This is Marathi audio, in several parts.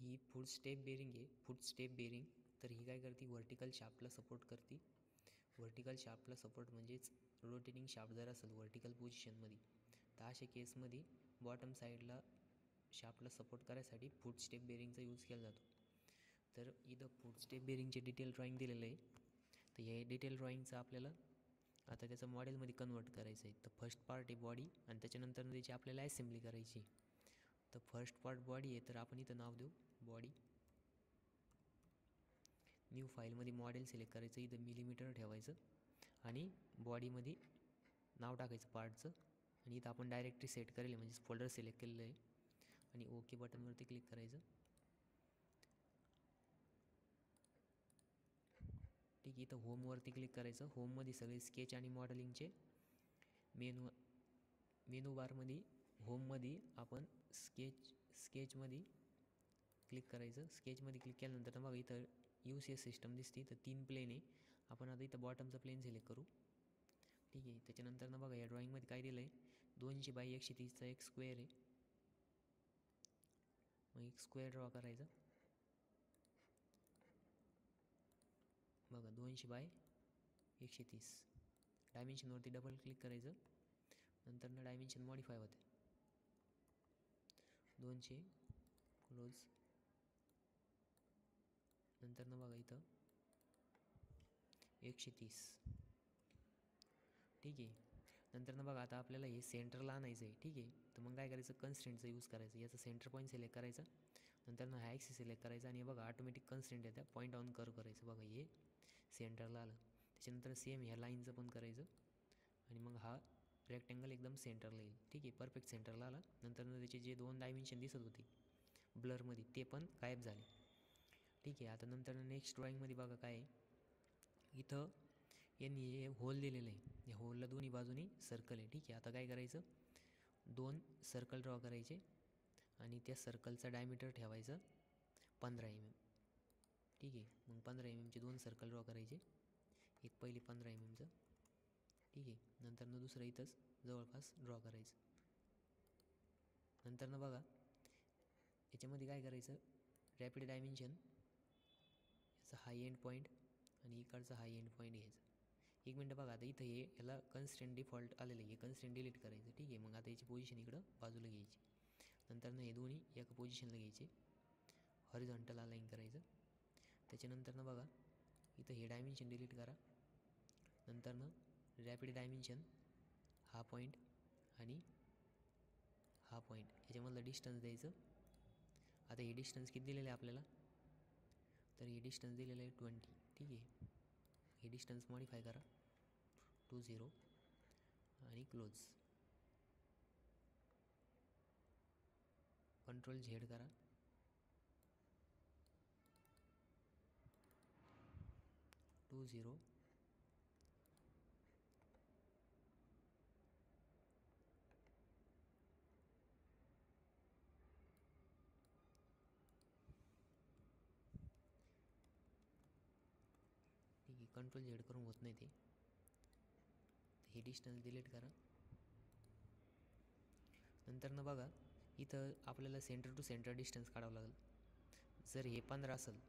ही फूट स्टेप बेरिंग आहे. फूट स्टेप बेरिंग तर ही काय करते, व्हर्टिकल शाफ्टला सपोर्ट करते. व्हर्टिकल शाफ्टला सपोर्ट म्हणजेच रोटेटिंग शाफ्ट जर असेल व्हर्टिकल पोझिशनमध्ये तर अशा केसमध्ये बॉटम साईडला शाफ्टला सपोर्ट करायसाठी फूट स्टेप बेरिंगचा यूज केला जातो. तर इथं फूट स्टेप बेरिंगचे डिटेल ड्रॉईंग दिलेलं आहे. तर हे डिटेल ड्रॉईंगचं आपल्याला आता त्याचं मॉडेलमध्ये कन्वर्ट करायचं आहे. तर फर्स्ट पार्ट आहे बॉडी आणि त्याच्यानंतर त्याची आपल्याला असेंब्ली करायची. तर फर्स्ट पार्ट बॉडी आहे, तर आपण इथं नाव देऊ बॉडी. न्यू फाईलमध्ये मॉडेल सिलेक्ट करायचं, इथं मिलीमीटर ठेवायचं आणि बॉडीमध्ये नाव टाकायचं पार्टचं आणि इथं आपण डायरेक्टरी सेट करेल म्हणजेच फोल्डर सिलेक्ट केलेलं आहे आणि ओके बटनवरती क्लिक करायचं. ठीक आहे, इथं होमवरती क्लिक करायचं. होममध्ये सगळे स्केच आणि मॉडेलिंगचे मेनू बारमध्ये होममध्ये आपण स्केचमध्ये क्लिक करायचं. स्केचमध्ये क्लिक केल्यानंतर बघा इथं UCS सिस्टम दिसते. तर 3 प्लेन आहे. आपण आता इथं बॉटमचं प्लेन सिलेक्ट करू. ठीक आहे, त्याच्यानंतर बघा या ड्रॉईंगमध्ये काय दिलं आहे, 200x130चा एक स्क्वेअर आहे. मग एक स्क्वेअर ड्रॉ करायचा. बघा 200x130. डायमेन्शनवरती डबल क्लिक करायचं. नंतर डायमेन्शन मॉडिफाय होते. 200 क्लोज. नंतर बघा इथं 130. ठीक आहे, नंतर बघा आता आपल्याला हे सेंटरला आणायचं आहे. ठीक आहे, तर मग काय करायचं, कन्स्ट्रेंटचा यूज करायचं. याचं सेंटर पॉईंट सिलेक्ट करायचा. नंतर हा ॲक्सिस सिलेक्ट करायचा आणि बघा ऑटोमॅटिक कन्स्ट्रेंट येतं, पॉईंट ऑन कर्व करायचं. बघा हे सेंटरला आलं. त्याच्यानंतर सेम ह्या लाईनचं पण करायचं आणि मग हा रेक्टँगल एकदम सेंटरला येईल. ठीक आहे, परफेक्ट सेंटरला आला. नंतर त्याचे जे 2 डायमेन्शन दिसत होते ब्लरमध्ये ते पण गायब झाले. ठीक आहे, आता नंतर नेक्स्ट ड्रॉईंगमध्ये बघा काय आहे, इथं यांनी हे होल दिलेलं आहे. या होलला दोन्ही बाजूनी सर्कल आहे. ठीक आहे, आता काय करायचं, 2 सर्कल ड्रॉ करायचे आणि त्या सर्कलचा डायमीटर ठेवायचं 15 mm. ठीक आहे, मग 15 mmचे 2 सर्कल ड्रॉ करायचे. एक पहिले 15 mmचं. ठीक आहे, नंतर दुसरं इथंच जवळपास ड्रॉ करायचं. नंतर बघा याच्यामध्ये काय करायचं, रॅपिड डायमेन्शन याचा हाय एंड पॉईंट आणि इकडचा हाय एंड पॉईंट घ्यायचा. 1 मिनटं बघा, आता इथं हे याला कन्स्ट्रेंट डिफॉल्ट आलेलं आहे. हे कन्स्ट्रेंट डिलीट करायचं. ठीक आहे, मग आता याची पोझिशन इकडं बाजूला घ्यायची. नंतर हे दोन्ही एका पोझिशनला घ्यायचे, हॉरिझॉन्टल अलाइन करायचं. त्याच्यानंतर बघा इथं हे डायमेन्शन डिलीट करा. नंतर रॅपिड डायमेन्शन हा पॉईंट आणि हा पॉईंट याच्यामधलं डिस्टन्स द्यायचं. आता हे डिस्टन्स किती दिलेलं आहे आपल्याला, तर हे डिस्टन्स दिलेलं आहे 20. ठीक आहे, हे डिस्टन्स मॉडिफाय करा 20 आणि क्लोज. कंट्रोल Z करा. 20. ठीक आहे, कंट्रोल Z करून होत नाही ते. हे डिस्टन्स डिलीट करा. नंतर बघा इथं आपल्याला सेंटर टू सेंटर डिस्टन्स काढावं लागेल. जर हे 15 असेल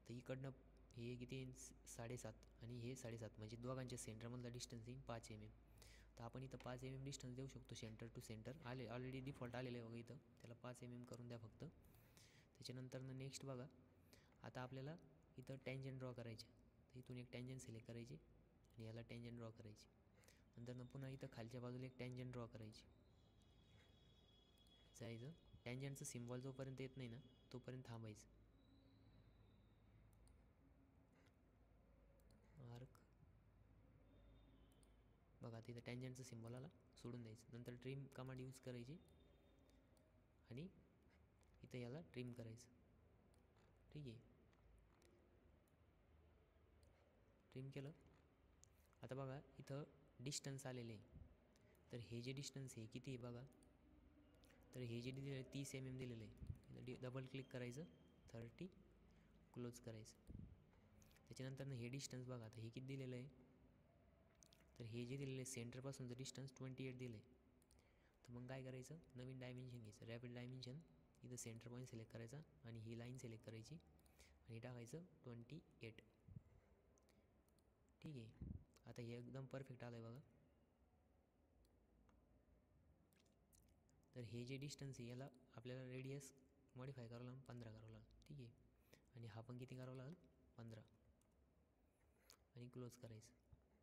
तर इकडनं हे किती 7.5 आणि हे 7.5 म्हणजे दोघांच्या सेंटरमधला डिस्टन्स येईल 5 mm. तर आपण इथं 5 mm डिस्टन्स देऊ शकतो centre to centre. Already default आलेलं आहे बघा इथं, त्याला 5 mm करून द्या फक्त. त्याच्यानंतर नेक्स्ट बघा आता आपल्याला इथं टँजंट ड्रॉ करायचे. तर इथून एक टँजंट सिलेक्ट करायची आणि याला टँजंट ड्रॉ करायची. नंतर पुन्हा इथं खालच्या बाजूला एक टँजंट ड्रॉ करायची. जायचं, टँजंटचं सिम्बॉल जोपर्यंत येत नाही ना तोपर्यंत थांबायचं. आर्क बघा तिथं टँजंटचं सिम्बॉल आला, सोडून द्यायचं. नंतर ट्रिम कमांड यूज करायची आणि इथं याला ट्रिम करायचं. ठीक आहे, ट्रिम केलं. आता बघा इथं डिस्टन्स आलेले आहे. तर हे जे डिस्टन्स आहे किती आहे बघा, तर हे जे दिलेलं आहे 30 mm दिलेलं आहे. डबल क्लिक करायचं, 30 क्लोज करायचं. त्याच्यानंतर हे डिस्टन्स बघा आता हे किती दिलेलं आहे, तर हे जे दिलेलं आहे सेंटरपासूनचं डिस्टन्स 28 दिलं आहे. तर मग काय करायचं, नवीन डायमेन्शन घ्यायचं, रॅपिड डायमेन्शन इथं सेंटर पॉईंट सिलेक्ट करायचा आणि ही लाईन सिलेक्ट करायची आणि टाकायचं 28. ठीक आहे. आता हे एकदम परफेक्ट आलं आहे बघा. तर हे जे डिस्टन्स आहे याला आपल्याला रेडियस मॉडिफाय करावं लागेल, 15 करावं लागेल. ठीक आहे. आणि हा पण किती करावं लागेल, 15. आणि क्लोज करायचं.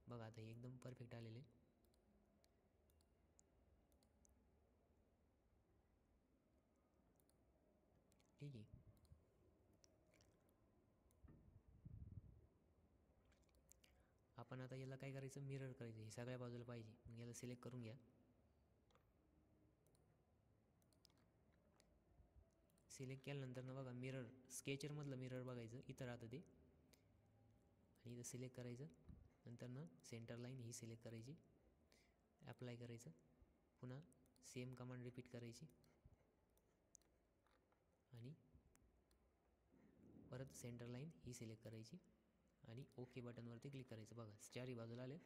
बघा आता हे एकदम परफेक्ट आलेले. ठीक आहे. आपण आता याला काय करायचं, मिरर करायचं. हे सगळ्या बाजूला पाहिजे. मग याला सिलेक्ट करून घ्या. सिलेक्ट केल्यानंतर ना बघा मिरर, स्केचरमधलं मिरर बघायचं, इथं राहतं ते. आणि इथं सिलेक्ट करायचं. नंतर ना सेंटर लाईन ही सिलेक्ट करायची, ॲप्लाय करायचं. पुन्हा सेम कमांड रिपीट करायची आणि परत सेंटर लाईन ही सिलेक्ट करायची आणि ओके बटनवरती क्लिक करायचं. बघा चारही बाजूला आले.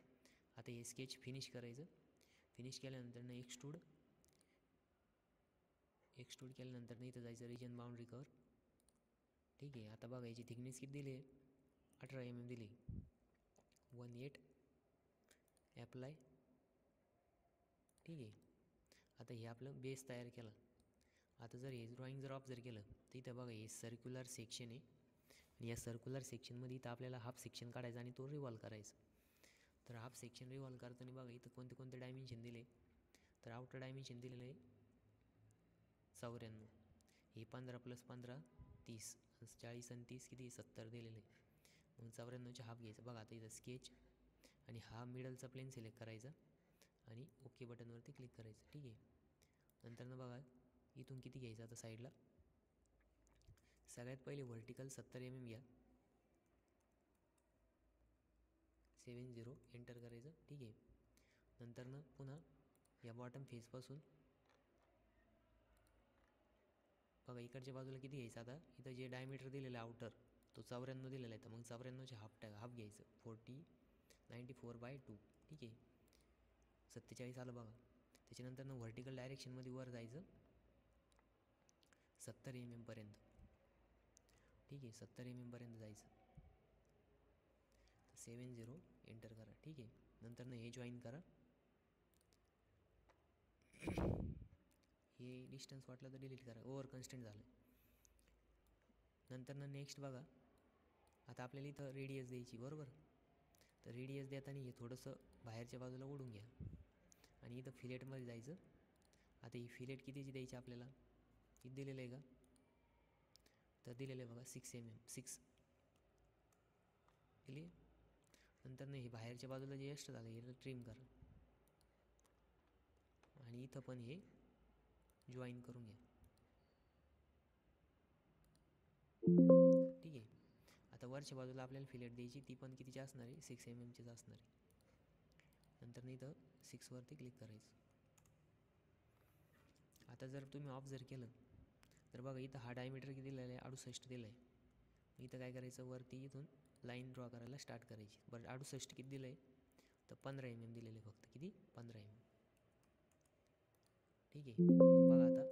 आता हे स्केच फिनिश करायचं. फिनिश केल्यानंतर ना एक्सट्रूड केल्यानंतर इथं जायचं रिजन बाउंड्री कवर. ठीक आहे. आता बघा याची थिकनेस किती दिली आहे, 18 mm दिली. 18 ॲप्लाय. ठीक आहे. आता हे आपलं बेस तयार केला. आता जर हे ड्रॉइंग जर ऑब्झर्व केलं तर इथं बघा हे सर्क्युलर सेक्शन आहे आणि या सर्क्युलर सेक्शनमध्ये इथं आपल्याला हाफ सेक्शन काढायचा आणि तो रिवॉल्व करायचा. तर हाफ सेक्शन रिवॉल्व करताना बघा इथं कोणते कोणते डायमेन्शन दिले. तर आउटर डायमेन्शन दिलेलं आहे 94. हे 15 + 15 30. 40 आणि 30 किती 70 दिलेलं आहे. मग 94चे हाफ घ्यायचं. बघा आता इथं स्केच आणि हा मिडलचा प्लेन सिलेक्ट करायचा आणि ओके बटनवरती क्लिक करायचं. ठीक आहे. नंतर ना बघा इथून किती घ्यायचं आता साईडला. सगळ्यात पहिले व्हर्टिकल 70 mm घ्या. 70 एंटर करायचं. ठीक आहे. नंतर ना पुन्हा या बॉटम फेसपासून बघा इकडच्या बाजूला किती घ्यायचं. आता इथं जे डायमीटर दिलेलं आहे आउटर तो 94 दिलेला आहे. तर मग 94चे हाफ घ्यायचं. 94/2. ठीक आहे. 47 आलं बघा. त्याच्यानंतर ना व्हर्टिकल डायरेक्शनमध्ये वर जायचं 70 mm पर्यंत. ठीक आहे. 70 mm पर्यंत जायचं. 70 एंटर करा. ठीक आहे. नंतर ना हे जॉईन करा. हे डिस्टन्स वाटलं तर डिलीट करा, ओव्हर कन्स्टंट झालं. नंतर ना नेक्स्ट बघा आता आपल्याला इथं रेडियस द्यायची, बरोबर. तर रेडियस देताना हे थोडंसं बाहेरच्या बाजूला ओढून घ्या आणि इथं फिलेटमध्ये जायचं. आता ही फिलेट कितीची द्यायची आपल्याला, किती दिलेलं आहे का, तर दिलेलं आहे बघा 6 mm. 6 दिली. नंतर ना हे बाहेरच्या बाजूला जे एक्स्ट्रा झालं हे ट्रिम करा आणि इथं पण हे जॉईन करून घ्या. ठीक आहे. आता वरच्या बाजूला आपल्याला फिलेट द्यायची, ती पण कितीची असणार आहे, 6 mm असणार आहे. नंतर इथं 6वरती क्लिक करायचं. आता जर तुम्ही ऑब्झर्व केलं तर बघा इथं हा डायमीटर किती दिलेला आहे, 68 दिलं आहे. इथं काय करायचं, वरती इथून लाईन ड्रॉ करायला स्टार्ट करायची. बरं 68 किती दिलं आहे, तर 15 mm दिलेलं आहे फक्त. किती, 15 mm. ठीक आहे. बघा आता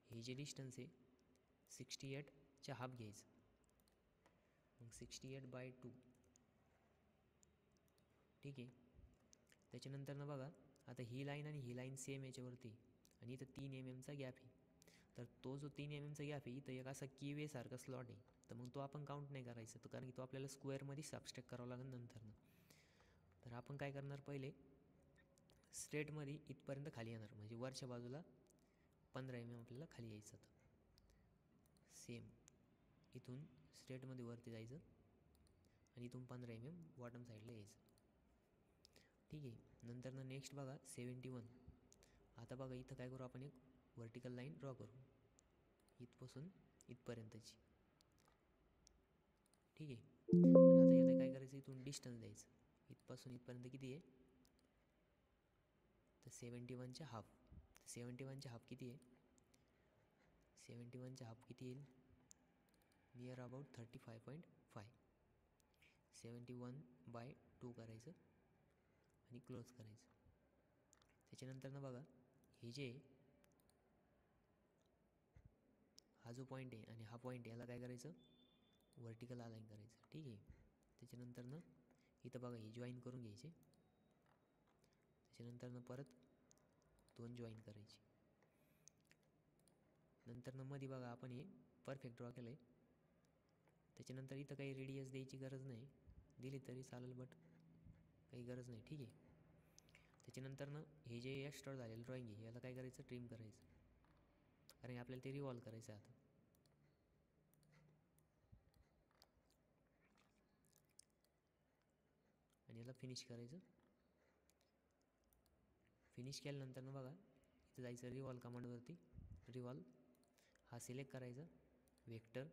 हे जे डिस्टन्स आहे 68च्या हाफ घ्यायचं. मग 68/2. ठीक आहे. त्याच्यानंतर ना बघा आता ही लाईन आणि ही लाईन सेम याच्यावरती आणि इथं 3 mmचा गॅप आहे. तर तो जो 3 mmचा गॅप आहे इथं एक असा की सारखा स्लॉट आहे. तर मग तो आपण काउंट नाही करायचा, तो कारण की तो आपल्याला स्क्वेअरमध्ये सबस्ट्रॅक्ट करावा लागेल नंतर. तर आपण काय करणार, पहिले स्ट्रेटमध्ये इथपर्यंत खाली येणार, म्हणजे वरच्या बाजूला 15 mm आपल्याला खाली यायचं. सेम इथून स्ट्रेटमध्ये वरती जायचं आणि इथून 15 mm बॉटम साईडला यायचं. ठीक आहे. नंतर ना नेक्स्ट बघा 71. आता बघा इथं काय करू, आपण एक व्हर्टिकल लाईन ड्रॉ करू इथपासून इथपर्यंतची. ठीक आहे. आणि आता याला काय करायचं, इथून डिस्टन्स द्यायचं. इथपासून इथपर्यंत किती आहे, तर 71च्या हाफ. 71च्या हाफ किती आहे, 71च्या हाफ किती येईल, नियर अबाउट 35.5. 71/2 करायचं आणि क्लोज करायचं. त्याच्यानंतर ना बघा हे जे हा जो पॉईंट आहे आणि हा पॉईंट याला काय करायचं, व्हर्टिकल अलाईन करायचं. ठीक आहे. त्याच्यानंतरनं इथं बघा हे जॉईन करून घ्यायचे. त्याच्यानंतरनं परत 2 जॉईन करायचे. नंतरनं मध्ये बघा आपण हे परफेक्ट ड्रॉ केलं आहे. त्याच्यानंतर इथं काही रेडियस द्यायची गरज नाही, दिली तरी चालेल, बट काही गरज नाही. ठीक आहे. त्याच्यानंतरनं हे जे एक्स्ट्रा झालेलं ड्रॉईंग आहे याला काय करायचं, ट्रिम करायचं, कारण आपल्याला ते रिवॉल्व करायचं आहे आता. आणि याला फिनिश करायचं. फिनिश केल्यानंतर बघा इथं जायचं रिवॉल्व कमांडवरती. रिवॉल्व हा सिलेक्ट करायचा, वेक्टर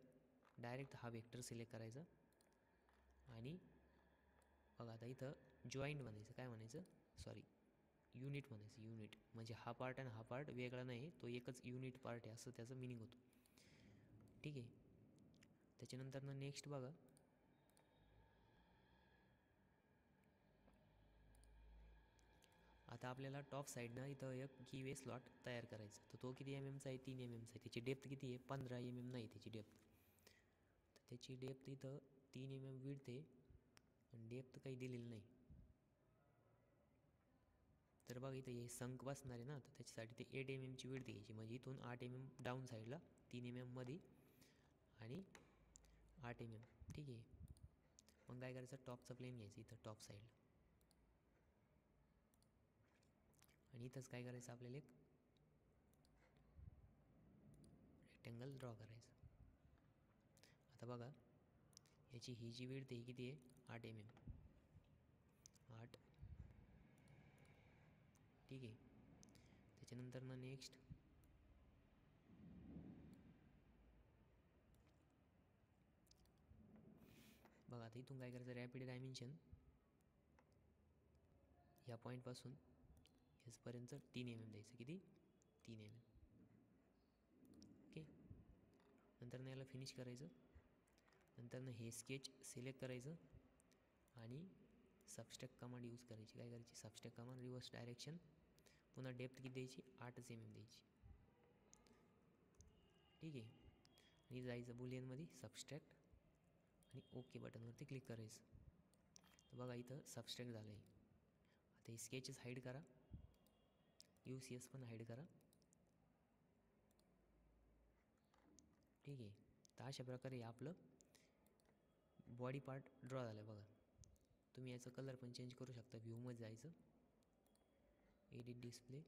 डायरेक्ट हा वेक्टर सिलेक्ट करायचा आणि बघा आता इथं जॉईंट म्हणायचं, काय म्हणायचं, सॉरी युनिट म्हणायचं. युनिट म्हणजे हा पार्ट आणि हा पार्ट वेगळा नाही, तो एकच युनिट पार्ट आहे असं त्याचं मिनिंग होतं. ठीक आहे. त्याच्यानंतरनं नेक्स्ट बघा आता आपल्याला टॉप साईडनं इथं एक कीवे स्लॉट तयार करायचा. तर तो किती चा आहे, 3 चा आहे. त्याची डेप्थ किती आहे, 15 नाही त्याची डेप्थ. तर त्याची डेप्थ इथं 3 विड्थ आहे आणि डेप्थ काही दिलेली नाही. तर बघा इथं हे संक बसणार आहे ना, तर त्याच्यासाठी ते 8 ची विड्थ घ्यायची. म्हणजे इथून 8 डाऊन साईडला, 3 मध्ये आणि 8 ठीक आहे. मग काय करायचं, टॉपचा प्लेन घ्यायचं इथं टॉप साईडला आणि इथंच काय करायचं, आपल्याला एक रेक्टँगल ड्रॉ करायचं. आता बघा याची ही जी विड्थ आहे किती आहे, 8 8. ठीक आहे. त्याच्यानंतर नेक्स्ट बघा आता इथून काय करायचं, रॅपिड डायमेन्शन ह्या पॉईंटपासून हेचपर्यंत 3 द्यायचं. किती, 3 ओके. नंतर याला फिनिश करायचं. नंतर हे स्केच सिलेक्ट करायचं आणि सबस्ट्रॅक्ट कमांड यूज करायची. काय करायची, सबस्ट्रॅक्ट कमांड, रिव्हर्स डायरेक्शन, पुन्हा डेप्थ किती द्यायची, 8 द्यायची. ठीक आहे. आणि जायचं बुलियनमध्ये सबस्ट्रॅक्ट आणि ओके बटनवरती क्लिक करायचं. तर बघा इथं सबस्ट्रॅक्ट झालं आहे. आता हे स्केचेस हाईड करा, UCS पण हाईड करा. ठीक आहे. तर अशा प्रकारे आपलं बॉडी पार्ट ड्रॉ झालं आहे. बघा तुम्ही याचं कलर पण चेंज करू शकता. व्ह्यूमध्ये जायचं, एडिट डिस्प्ले,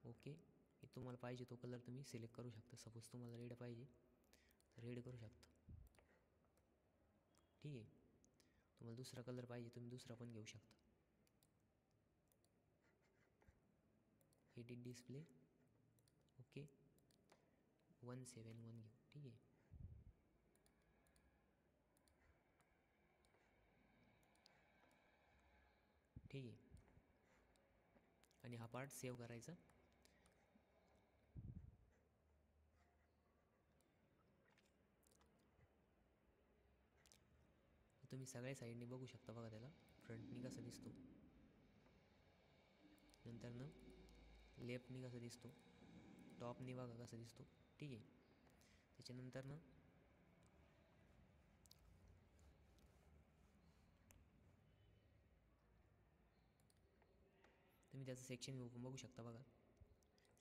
ओके. तुम्हाला पाहिजे तो कलर तुम्ही सिलेक्ट करू शकता. सपोज तुम्हाला रेड पाहिजे तर रेड करू शकता. ठीक आहे. तुम्हाला दुसरा कलर पाहिजे तुम्ही दुसरा पण घेऊ शकता. एडिट डिस्प्ले, ओके, 171 घेऊ. ठीक आहे. ठीक आहे. आणि हा पार्ट सेव्ह करायचा. तुम्ही सगळ्या साईडने बघू शकता. बघा त्याला फ्रंटनी कसा दिसतो, नंतर लेफ्टनी कसा दिसतो, टॉपनी बघा कसा दिसतो. ठीक आहे. त्याच्यानंतर तुम्ही त्याचं सेक्शन व्ह्यू पण बघू शकता. बघा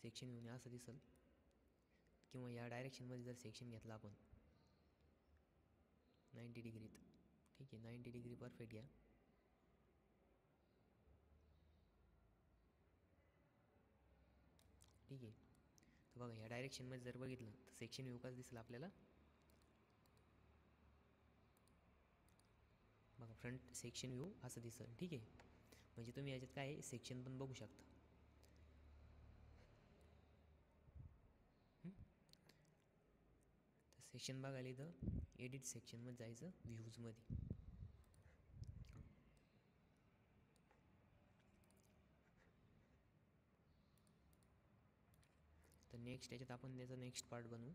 सेक्शन व्ह्यूने असं दिसेल, किंवा या डायरेक्शनमध्ये जर सेक्शन घेतला आपण 90 डिग्रीत. ठीक आहे. 90 डिग्री परफेक्ट घ्या. ठीक आहे. तर बघा या डायरेक्शनमध्ये जर बघितलं तर सेक्शन व्ह्यू कसं दिसेल आपल्याला. बघा फ्रंट सेक्शन व्ह्यू असं दिसेल. ठीक आहे. म्हणजे तुम्ही याच्यात काय सेक्शन पण बघू शकता. तर सेक्शन बघायला इथं एडिट सेक्शनमध्ये जायचं, व्ह्यूजमध्ये. तर नेक्स्ट याच्यात आपण त्याचा नेक्स्ट पार्ट बनवू.